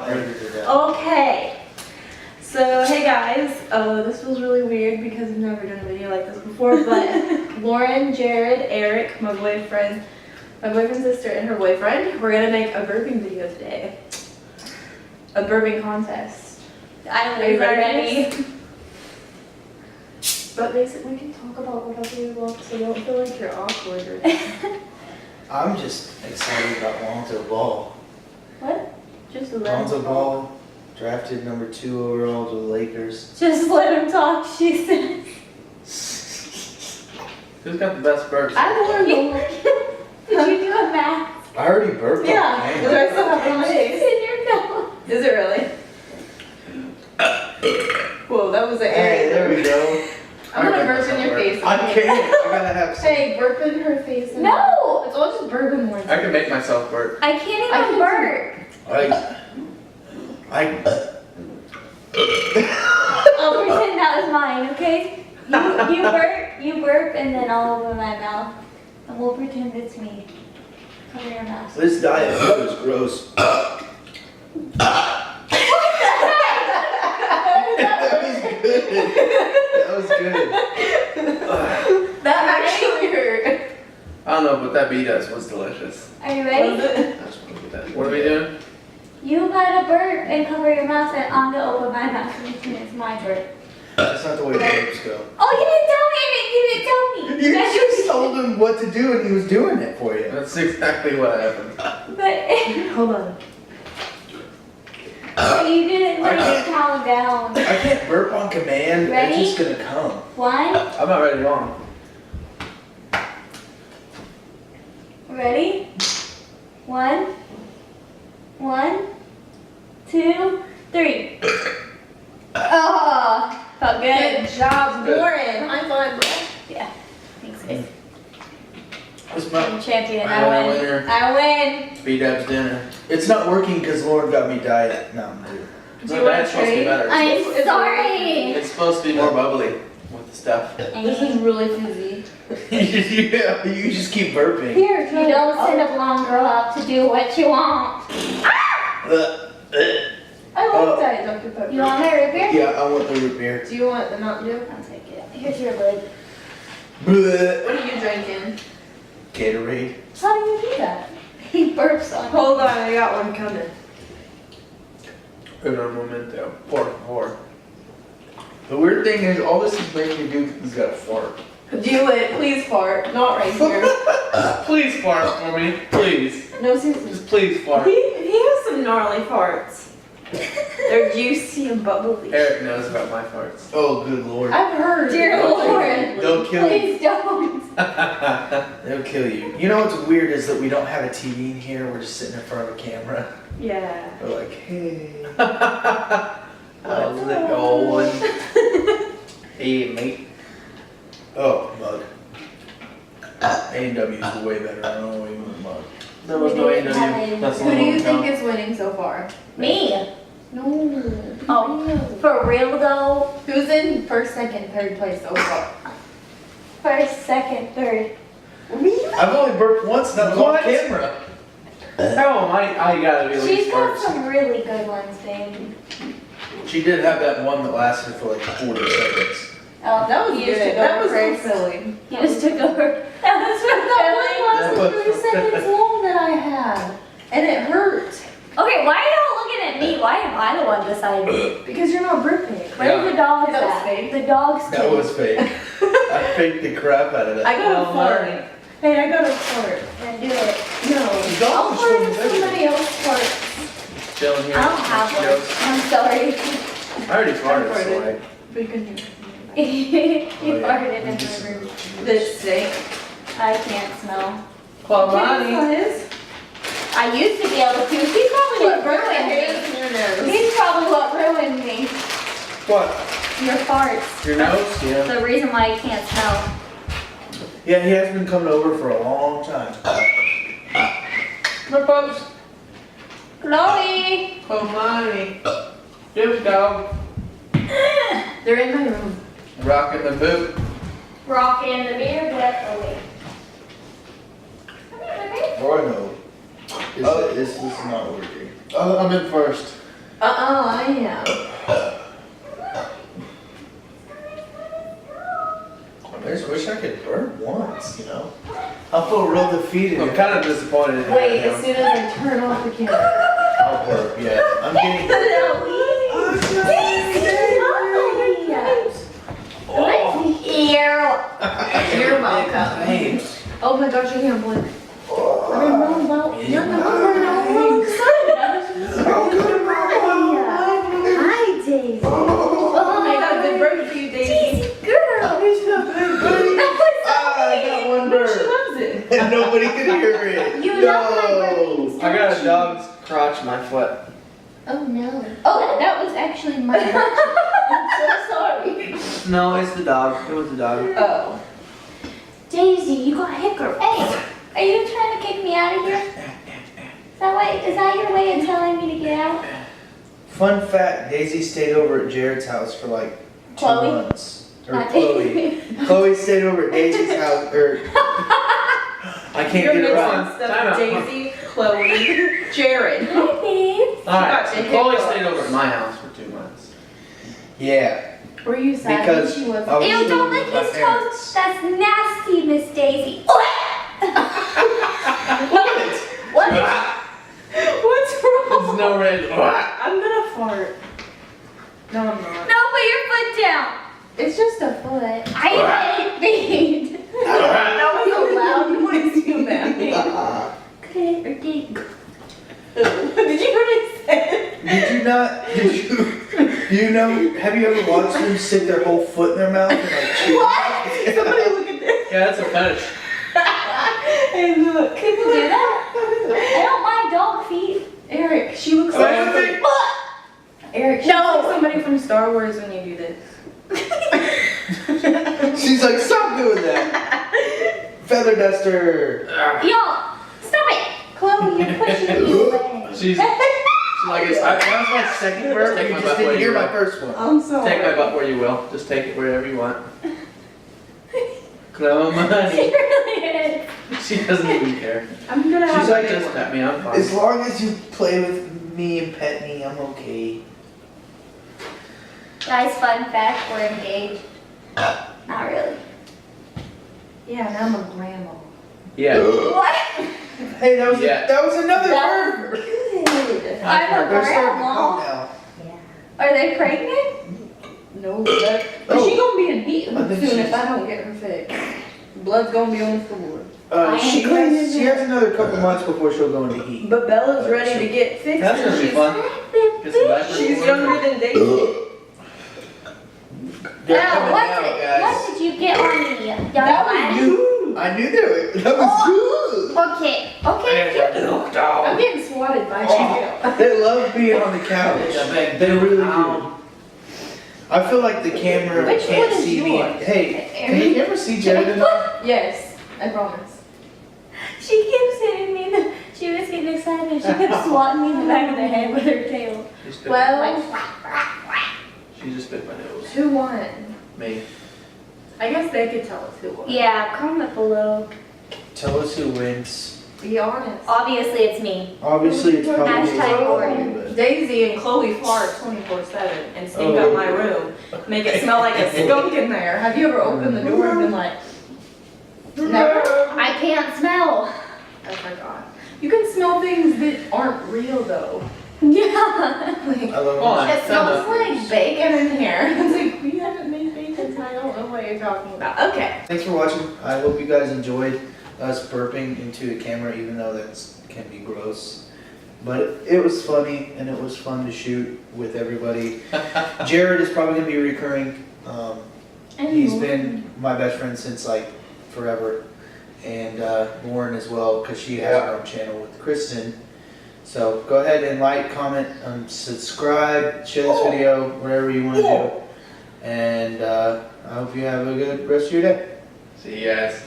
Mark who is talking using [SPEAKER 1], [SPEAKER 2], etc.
[SPEAKER 1] Okay, so hey guys, this was really weird because I've never done a video like this before, but Lorrin, Jared, Eric, my boyfriend's sister, and her boyfriend, we're gonna make a burping video today. A burping contest.
[SPEAKER 2] Are you ready?
[SPEAKER 1] But basically, we can talk about whatever we want, so you don't feel like you're awkward or anything.
[SPEAKER 3] I'm just excited about Lonzo Ball.
[SPEAKER 1] What? Just a
[SPEAKER 3] Lonzo Ball, drafted number 2 overall to the Lakers.
[SPEAKER 2] Just let him talk, she said.
[SPEAKER 4] Who's got the best burps?
[SPEAKER 1] I learned
[SPEAKER 2] Did you do a math?
[SPEAKER 3] I already burped.
[SPEAKER 1] Yeah.
[SPEAKER 3] on
[SPEAKER 1] Do I still have it on my face?
[SPEAKER 2] In your mouth.
[SPEAKER 1] Is it really? Whoa, that was an
[SPEAKER 3] Hey, there we go.
[SPEAKER 1] I'm gonna burp in your face.
[SPEAKER 3] I can't. I gotta have some.
[SPEAKER 1] Hey, burp in her face.
[SPEAKER 2] No!
[SPEAKER 1] It's all just burp in one.
[SPEAKER 4] I can make myself burp.
[SPEAKER 2] I can't even burp. I'll pretend that was mine, okay? You burp, and then I'll open my mouth. And we'll pretend it's me. Cover your mouth.
[SPEAKER 3] This diet food is gross. That was good.
[SPEAKER 1] That actually hurt.
[SPEAKER 4] I don't know, but that B-dust was delicious.
[SPEAKER 2] Are you ready?
[SPEAKER 4] What are we doing?
[SPEAKER 2] You gotta burp and cover your mouth, and I'm gonna open my mouth and pretend it's my burp.
[SPEAKER 3] That's not the way burps go.
[SPEAKER 2] Oh, you didn't tell me! You didn't tell me!
[SPEAKER 3] You just told him what to do and he was doing it for you.
[SPEAKER 4] That's exactly what happened.
[SPEAKER 2] But
[SPEAKER 1] Hold on.
[SPEAKER 2] you didn't calm down.
[SPEAKER 3] I can't burp on command.
[SPEAKER 2] Ready?
[SPEAKER 3] It's just gonna come.
[SPEAKER 2] 1.
[SPEAKER 4] I'm not ready long.
[SPEAKER 2] Ready? 1, 2, 3. Oh, felt good.
[SPEAKER 1] Good job,
[SPEAKER 4] Good.
[SPEAKER 1] Lorrin. High five, bro.
[SPEAKER 2] Yeah, thanks guys.
[SPEAKER 3] It's
[SPEAKER 2] I'm
[SPEAKER 3] not,
[SPEAKER 2] champion.
[SPEAKER 4] I
[SPEAKER 2] I
[SPEAKER 4] win.
[SPEAKER 2] win.
[SPEAKER 4] Winner.
[SPEAKER 2] I win.
[SPEAKER 4] B-dub's dinner.
[SPEAKER 3] it's not working because Lauren got me diet. No, I'm dude.
[SPEAKER 1] Do
[SPEAKER 4] No,
[SPEAKER 1] you want
[SPEAKER 4] that's
[SPEAKER 1] to
[SPEAKER 4] supposed to be
[SPEAKER 1] trade?
[SPEAKER 4] better.
[SPEAKER 2] I'm sorry.
[SPEAKER 4] It's supposed to be more bubbly with the stuff.
[SPEAKER 1] This is really fizzy.
[SPEAKER 3] Yeah, you just keep burping.
[SPEAKER 1] Here,
[SPEAKER 2] You don't send a blonde girl out to do what you want.
[SPEAKER 1] I like Diet Dr. Pepper.
[SPEAKER 2] You want my root beer?
[SPEAKER 3] Yeah, I want the root beer.
[SPEAKER 1] Do you want the Mountain Dew?
[SPEAKER 2] I'll take it. Here's your lid.
[SPEAKER 3] Bleh.
[SPEAKER 1] What are you drinking?
[SPEAKER 3] Gatorade.
[SPEAKER 1] How do you do that?
[SPEAKER 2] He burps on me.
[SPEAKER 1] Hold on, I got one coming.
[SPEAKER 4] Uno momento. Por favor. The weird thing is, all this is making me do is got a fart.
[SPEAKER 1] Do it, please fart. Not right here.
[SPEAKER 4] Please fart for me. Please.
[SPEAKER 1] No, seriously.
[SPEAKER 4] Just please fart.
[SPEAKER 1] He has some gnarly farts. They're juicy and bubbly.
[SPEAKER 4] Eric knows about my farts.
[SPEAKER 3] Oh, good lord.
[SPEAKER 1] I've heard.
[SPEAKER 2] Dear Lord.
[SPEAKER 3] They'll kill you.
[SPEAKER 2] Please don't.
[SPEAKER 3] They'll kill you. You know what's weird is that we don't have a TV in here. We're just sitting in front of a camera.
[SPEAKER 1] Yeah.
[SPEAKER 3] We're like, hey.
[SPEAKER 4] How's it going? Hey, mate.
[SPEAKER 3] Oh, mug. A&W is way better. I don't know what you want mug.
[SPEAKER 4] There was no A&W. That's
[SPEAKER 1] Who do you think
[SPEAKER 4] is?
[SPEAKER 1] is winning so far?
[SPEAKER 2] Me.
[SPEAKER 1] No.
[SPEAKER 2] Oh, for real though?
[SPEAKER 1] Who's in first, second, third place so far?
[SPEAKER 2] First, second, third.
[SPEAKER 1] Really?
[SPEAKER 3] I've only burped once, and that was on
[SPEAKER 4] What?
[SPEAKER 3] camera.
[SPEAKER 4] Oh, I gotta be at
[SPEAKER 2] She's
[SPEAKER 4] least
[SPEAKER 2] got
[SPEAKER 4] first.
[SPEAKER 2] some really good ones, babe.
[SPEAKER 3] She did have that one that lasted for like 40 seconds.
[SPEAKER 2] Oh,
[SPEAKER 1] That was
[SPEAKER 2] you just
[SPEAKER 1] good.
[SPEAKER 2] took
[SPEAKER 1] That was
[SPEAKER 2] over
[SPEAKER 1] so
[SPEAKER 2] first.
[SPEAKER 1] silly.
[SPEAKER 2] You just took over. That was for
[SPEAKER 1] That
[SPEAKER 2] the
[SPEAKER 1] one
[SPEAKER 3] That
[SPEAKER 1] lasted
[SPEAKER 3] was
[SPEAKER 1] 3 seconds long that I had. And it hurt.
[SPEAKER 2] Okay, why are y'all looking at me? Why am I the one deciding?
[SPEAKER 1] Because you're not burping.
[SPEAKER 2] Where's the dogs
[SPEAKER 1] That was
[SPEAKER 2] at?
[SPEAKER 1] fake.
[SPEAKER 2] The dogs
[SPEAKER 3] That
[SPEAKER 2] too.
[SPEAKER 3] was fake. I faked the crap out of it.
[SPEAKER 1] I got a
[SPEAKER 4] Well,
[SPEAKER 1] fart.
[SPEAKER 4] Lorrin.
[SPEAKER 1] Hey, I got a fart.
[SPEAKER 2] Then do it.
[SPEAKER 1] No.
[SPEAKER 3] The
[SPEAKER 1] I'll
[SPEAKER 3] dog was
[SPEAKER 1] fart
[SPEAKER 3] from
[SPEAKER 1] if
[SPEAKER 3] the
[SPEAKER 1] somebody else farts.
[SPEAKER 4] Chilling here.
[SPEAKER 2] I don't have one.
[SPEAKER 4] Jokes.
[SPEAKER 2] I'm sorry.
[SPEAKER 4] I already farted, so
[SPEAKER 1] farted.
[SPEAKER 4] like.
[SPEAKER 1] We can hear.
[SPEAKER 2] You
[SPEAKER 3] Oh, yeah.
[SPEAKER 2] farted in the room.
[SPEAKER 1] The steak.
[SPEAKER 2] I can't smell.
[SPEAKER 4] Kaua'i.
[SPEAKER 2] I used to be able to. He's probably what ruined me.
[SPEAKER 1] Your nose.
[SPEAKER 2] He's probably what ruined me.
[SPEAKER 3] What?
[SPEAKER 2] Your farts.
[SPEAKER 4] Your nose? Yeah.
[SPEAKER 2] The reason why you can't smell.
[SPEAKER 3] Yeah, he has been coming over for a long time.
[SPEAKER 4] My pups.
[SPEAKER 2] Chloe!
[SPEAKER 4] Kaua'i. Doof dog.
[SPEAKER 1] They're in my room.
[SPEAKER 4] Rocking the boot.
[SPEAKER 2] Rocking the beer gut. Oh, wait. Come here, baby.
[SPEAKER 3] Or no. This is not working.
[SPEAKER 4] I'm in first.
[SPEAKER 1] I am.
[SPEAKER 3] I just wish I could burp once, you know? I'll feel real defeated.
[SPEAKER 4] I'm kind of disappointed in
[SPEAKER 1] Wait,
[SPEAKER 4] you.
[SPEAKER 1] as soon as I turn off the camera.
[SPEAKER 3] I'll burp, yeah. I'm getting.
[SPEAKER 1] You're welcome.
[SPEAKER 3] Hey.
[SPEAKER 1] Oh my gosh, I can't believe. I don't know about your number. I'm excited.
[SPEAKER 2] Hi, Daisy.
[SPEAKER 1] I got a good burp for you, Daisy.
[SPEAKER 2] Girl.
[SPEAKER 3] I got one
[SPEAKER 1] No, she
[SPEAKER 3] burp.
[SPEAKER 1] loves it.
[SPEAKER 3] And nobody could hear it.
[SPEAKER 2] You love my
[SPEAKER 3] No.
[SPEAKER 2] burpees.
[SPEAKER 4] I got a dog's crotch in my foot.
[SPEAKER 2] Oh no. Oh, that was actually my butt. I'm so sorry.
[SPEAKER 4] No, it's the dog. It was the dog.
[SPEAKER 1] Oh.
[SPEAKER 2] Daisy, you got hiccups. Hey, are you trying to kick me out of here? Is that your way of telling me to get out?
[SPEAKER 3] Fun fact, Daisy stayed over at Jared's house for like 2
[SPEAKER 2] Chloe?
[SPEAKER 3] months. Or
[SPEAKER 2] Not
[SPEAKER 3] Chloe.
[SPEAKER 2] Daisy.
[SPEAKER 3] Chloe stayed over at Daisy's house, or I can't
[SPEAKER 1] You're
[SPEAKER 3] get it
[SPEAKER 1] mixing
[SPEAKER 3] right.
[SPEAKER 1] stuff.
[SPEAKER 4] Time out.
[SPEAKER 1] Daisy, Chloe, Jared.
[SPEAKER 2] Hi, babe.
[SPEAKER 4] Alright,
[SPEAKER 1] got
[SPEAKER 4] so
[SPEAKER 1] the
[SPEAKER 4] Chloe
[SPEAKER 1] hiccups.
[SPEAKER 4] stayed over at my house for 2 months.
[SPEAKER 3] Yeah,
[SPEAKER 1] Were you sad
[SPEAKER 3] because
[SPEAKER 1] when she wasn't?
[SPEAKER 3] I was
[SPEAKER 2] Ew,
[SPEAKER 3] living
[SPEAKER 2] don't
[SPEAKER 3] with
[SPEAKER 2] lick
[SPEAKER 3] my
[SPEAKER 2] his
[SPEAKER 3] parents.
[SPEAKER 2] toes. That's nasty, Miss Daisy.
[SPEAKER 1] What? What's wrong?
[SPEAKER 4] There's no red.
[SPEAKER 1] I'm gonna fart. No, I'm not.
[SPEAKER 2] No, put your foot down.
[SPEAKER 1] It's just a foot.
[SPEAKER 2] I hate feet.
[SPEAKER 1] That was a loud noise you made.
[SPEAKER 2] Okay, or did.
[SPEAKER 1] Did you really say?
[SPEAKER 3] Did you not? Do you know? Have you ever watched them stick their whole foot in their mouth and like chew?
[SPEAKER 1] What? Somebody look at this.
[SPEAKER 4] Yeah, that's a fetish.
[SPEAKER 1] Hey, look.
[SPEAKER 2] Can you do that? I don't mind dog feet.
[SPEAKER 1] Eric, she looks
[SPEAKER 3] Oh,
[SPEAKER 1] like
[SPEAKER 3] I think-
[SPEAKER 1] Eric, she looks like somebody from Star Wars when you do this.
[SPEAKER 3] She's like, stop doing that. Feather duster.
[SPEAKER 2] Yo, stop it. Chloe, you're pushing me away.
[SPEAKER 4] She's like,
[SPEAKER 3] That was my second burp.
[SPEAKER 4] Take
[SPEAKER 3] You
[SPEAKER 4] my
[SPEAKER 3] just
[SPEAKER 4] butt where
[SPEAKER 3] didn't hear
[SPEAKER 4] you
[SPEAKER 3] my
[SPEAKER 4] want.
[SPEAKER 3] first one.
[SPEAKER 1] I'm sorry.
[SPEAKER 4] take my butt where you will. Just take it wherever you want. Chloe,
[SPEAKER 2] She
[SPEAKER 4] money.
[SPEAKER 2] really is.
[SPEAKER 4] She doesn't even care.
[SPEAKER 1] I'm gonna have
[SPEAKER 4] She's
[SPEAKER 1] a
[SPEAKER 4] like,
[SPEAKER 1] big
[SPEAKER 4] just
[SPEAKER 1] one.
[SPEAKER 4] pet me, I'm fine.
[SPEAKER 3] As long as you play with me and pet me, I'm okay.
[SPEAKER 2] Guys, fun fact, we're engaged. Not really.
[SPEAKER 1] Yeah, now I'm a grandma.
[SPEAKER 4] Yeah.
[SPEAKER 2] What?
[SPEAKER 3] Hey, that was
[SPEAKER 4] Yeah.
[SPEAKER 3] that was another
[SPEAKER 2] That
[SPEAKER 3] burp.
[SPEAKER 2] was good. I'm a
[SPEAKER 3] They're starting to come
[SPEAKER 2] grandma.
[SPEAKER 3] now.
[SPEAKER 2] Are they pregnant?
[SPEAKER 1] No, but
[SPEAKER 3] Oh.
[SPEAKER 1] she gonna be in heat
[SPEAKER 3] I think
[SPEAKER 1] soon
[SPEAKER 3] she's-
[SPEAKER 1] if I don't get her fixed. Blood's gonna be on the floor.
[SPEAKER 2] I
[SPEAKER 3] She
[SPEAKER 2] ain't
[SPEAKER 3] has another couple months before she'll go into heat.
[SPEAKER 1] But Bella's ready to get fixed.
[SPEAKER 4] That's
[SPEAKER 1] and
[SPEAKER 4] gonna be
[SPEAKER 1] she's-
[SPEAKER 4] fun. Get some diapers.
[SPEAKER 1] She's younger than Daisy.
[SPEAKER 3] They're
[SPEAKER 2] Now,
[SPEAKER 3] coming
[SPEAKER 2] what
[SPEAKER 3] out,
[SPEAKER 2] did,
[SPEAKER 3] guys.
[SPEAKER 2] what did you get on me?
[SPEAKER 1] That was you.
[SPEAKER 3] I knew that was
[SPEAKER 2] Okay, okay.
[SPEAKER 1] I'm getting swatted by you.
[SPEAKER 3] good. They love being on the couch. They really do. I feel like the camera
[SPEAKER 1] Which
[SPEAKER 3] can't
[SPEAKER 1] one is
[SPEAKER 3] see me.
[SPEAKER 1] yours?
[SPEAKER 3] Hey, can you ever see Jared enough?
[SPEAKER 1] Yes, I promise.
[SPEAKER 2] She keeps hitting me. She was getting excited. She kept swatting me in the back of the head with her tail.
[SPEAKER 4] She just bit,
[SPEAKER 1] Well,
[SPEAKER 4] she just bit my nose.
[SPEAKER 1] who won?
[SPEAKER 4] Me.
[SPEAKER 1] I guess they could tell us who won.
[SPEAKER 2] Yeah, comment below.
[SPEAKER 3] Tell us who wins.
[SPEAKER 1] Be honest.
[SPEAKER 2] Obviously, it's me.
[SPEAKER 3] Obviously, it's probably
[SPEAKER 2] Hashtag
[SPEAKER 3] Lauren,
[SPEAKER 2] Lauren.
[SPEAKER 3] but-
[SPEAKER 1] Daisy and Chloe fart 24/7 and stink
[SPEAKER 3] Oh.
[SPEAKER 1] up my room. Make it smell like a skunk in there. Have you ever opened the door and been like, never?
[SPEAKER 2] I can't smell.
[SPEAKER 1] I forgot. You can smell things that aren't real though.
[SPEAKER 2] Yeah.
[SPEAKER 1] Like,
[SPEAKER 3] I love
[SPEAKER 4] Hold on.
[SPEAKER 1] it smells like bacon in here. It's like, we haven't made bacon, so I don't know what you're talking about. Okay.
[SPEAKER 3] Thanks for watching. I hope you guys enjoyed us burping into the camera, even though that can be gross. But it was funny, and it was fun to shoot with everybody. Jared is probably going to be recurring. He's been my best friend since like forever. And Lauren as well, because she has her own channel with Kristin. So go ahead and like, comment, subscribe, share this video, whatever you want to do. And I hope you have a good rest of your day.
[SPEAKER 4] See you guys.